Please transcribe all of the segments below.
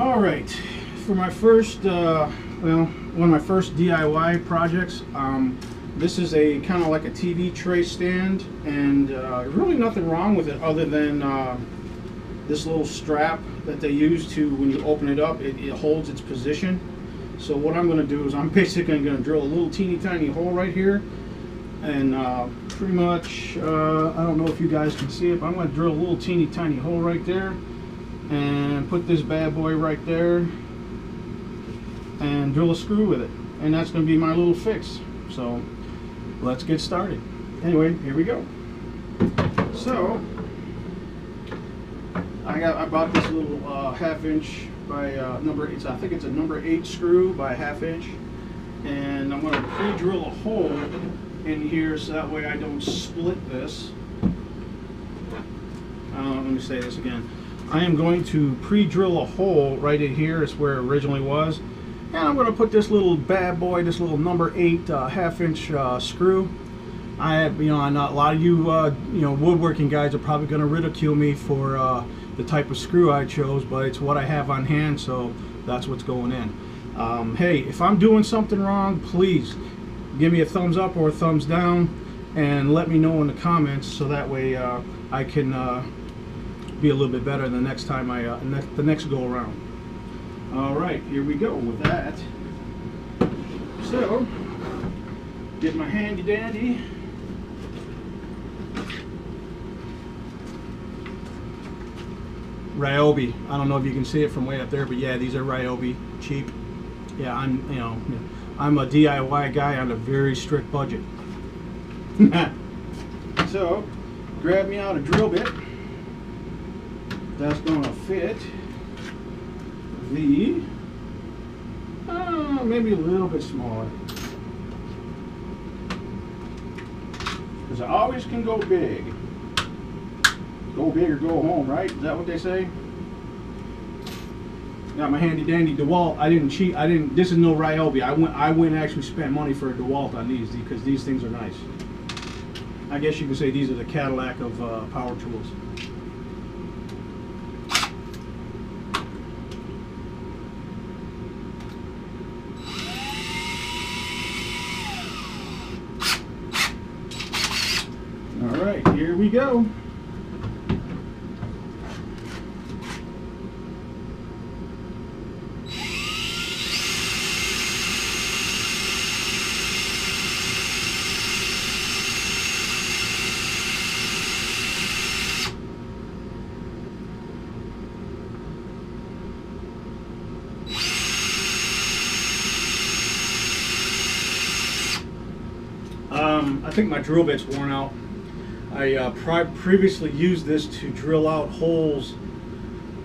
All right, for my first, one of my first DIY projects, this is a kind of like a TV tray stand, and really nothing wrong with it other than this little strap that they use to, when you open it up, it holds its position. So what I'm going to do is I'm basically going to drill a little teeny tiny hole right here, and pretty much, I don't know if you guys can see it, but I'm going to drill a little teeny tiny hole right there and put this bad boy right there and drill a screw with it, and that's going to be my little fix. So let's get started. Anyway, here we go. So I bought this little 1/2 inch by number 8. I think it's a number 8 screw by 1/2 inch, and I'm going to pre-drill a hole in here so that way I don't split this. Let me say this again. I am going to pre-drill a hole right in here. It's where it originally was, and I'm going to put this little bad boy, this little number 8 1/2 inch screw. I have, a lot of you, woodworking guys are probably going to ridicule me for the type of screw I chose, but it's what I have on hand, so that's what's going in. Hey, if I'm doing something wrong, please give me a thumbs up or a thumbs down, and let me know in the comments so that way I can be a little bit better the next time the next go around. All right, here we go with that. So, get my handy dandy Ryobi. I don't know if you can see it from way up there, but yeah, these are Ryobi, cheap. Yeah, I'm a DIY guy on a very strict budget. So, grab me out a drill bit. That's going to fit the, maybe a little bit smaller. Because I always can go big. Go big or go home, right? Is that what they say? Got my handy dandy DeWalt. I didn't cheat. This is no Ryobi. I went and actually spent money for a DeWalt on these because these things are nice. I guess you could say these are the Cadillac of power tools. All right, here we go. I think my drill bit's worn out. I previously used this to drill out holes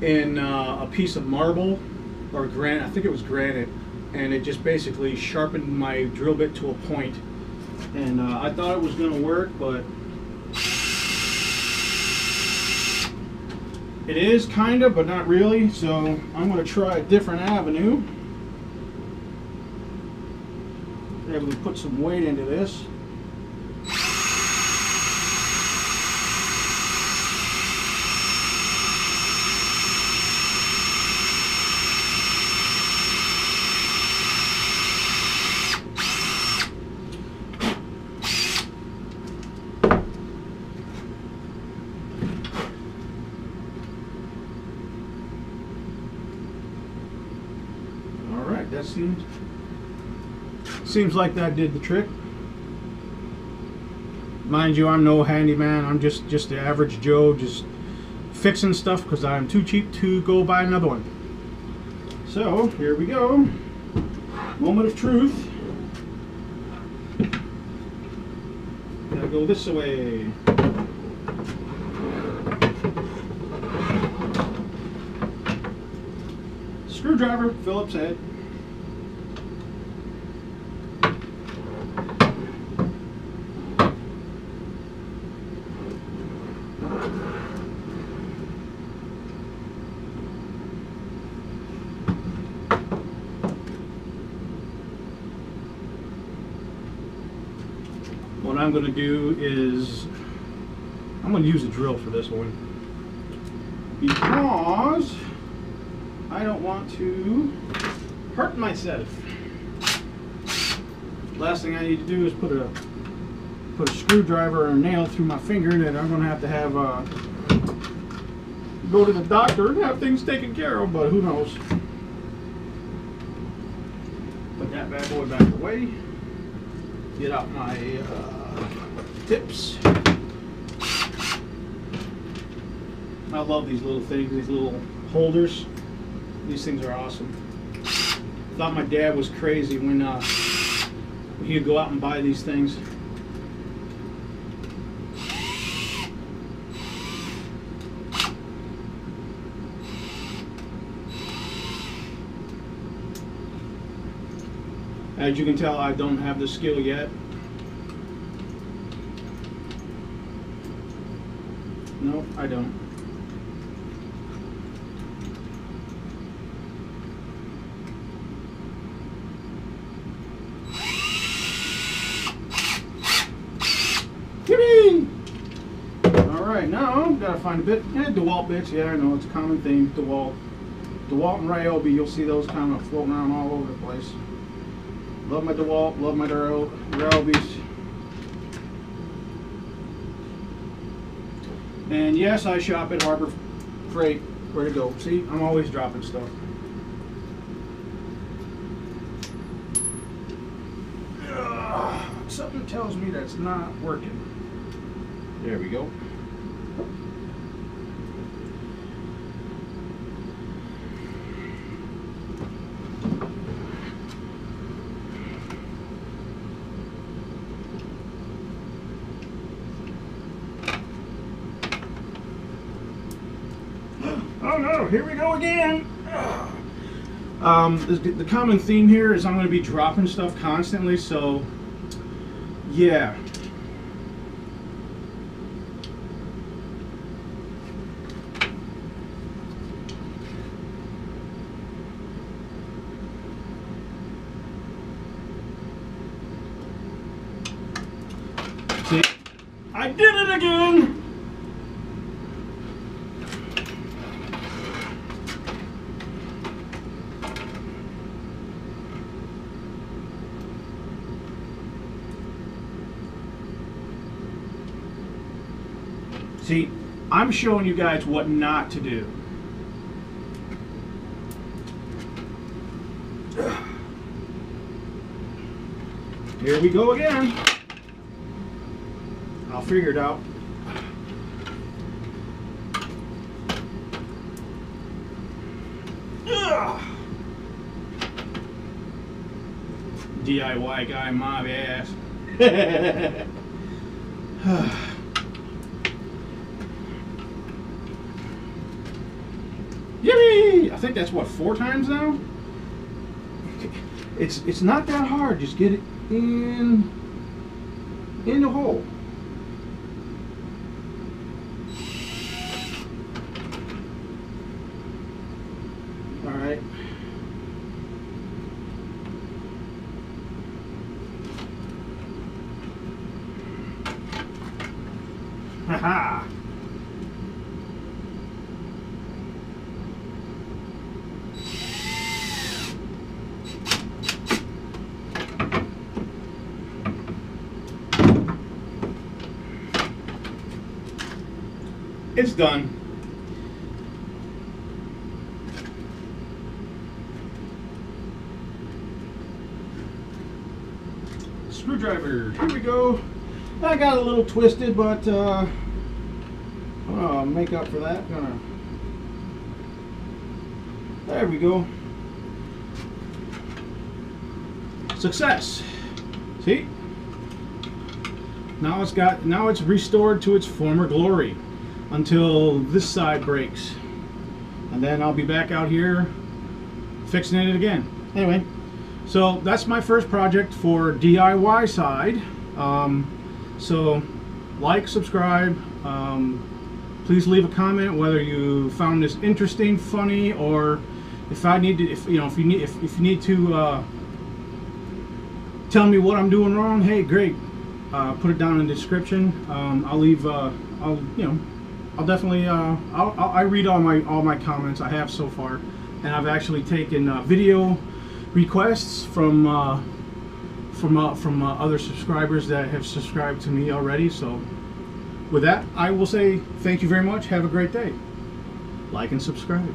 in a piece of marble or granite. I think it was granite, and it just basically sharpened my drill bit to a point. And I thought it was going to work, but it is kind of, but not really. So I'm going to try a different avenue. Able to put some weight into this. That seems like that did the trick. Mind you, I'm no handyman. I'm just the average Joe, just fixing stuff because I'm too cheap to go buy another one. So here we go. Moment of truth. Gotta go this way. Screwdriver, Phillips head. What I'm going to do is I'm going to use a drill for this one because I don't want to hurt myself. Last thing I need to do is put a screwdriver or a nail through my finger that I'm going to have go to the doctor and have things taken care of, but who knows. Put that bad boy back away. Get out my tips. I love these little things, these little holders. These things are awesome. Thought my dad was crazy when he'd go out and buy these things. As you can tell, I don't have the skill yet. No, I don't. Yippee! Alright, now gotta find a bit. DeWalt bits, yeah, I know, it's a common theme. DeWalt and Ryobi, you'll see those kind of floating around all over the place. Love my DeWalt, love my Ryobis. And yes, I shop at Harbor Freight. Where to go? See, I'm always dropping stuff. Something tells me that's not working. There we go. Oh no, here we go again. The common theme here is I'm going to be dropping stuff constantly, so yeah. See, I did it again. See, I'm showing you guys what not to do. Here we go again. I'll figure it out. DIY guy, my ass. Yippee! I think that's what, 4 times now? It's not that hard. Just get it in the hole. All right. Haha. It's done. Screwdriver, here we go. I got a little twisted, but I'll make up for that. There we go. Success. See? Now it's restored to its former glory until this side breaks, and then I'll be back out here fixing it again. Anyway, so that's my first project for DIY side. So like, subscribe, please leave a comment whether you found this interesting, funny, or if you need to tell me what I'm doing wrong. Hey, great, put it down in the description. I'll definitely I read all my comments I have so far. and I've actually taken video requests from other subscribers that have subscribed to me already. So with that, I will say thank you very much. Have a great day. Like and subscribe.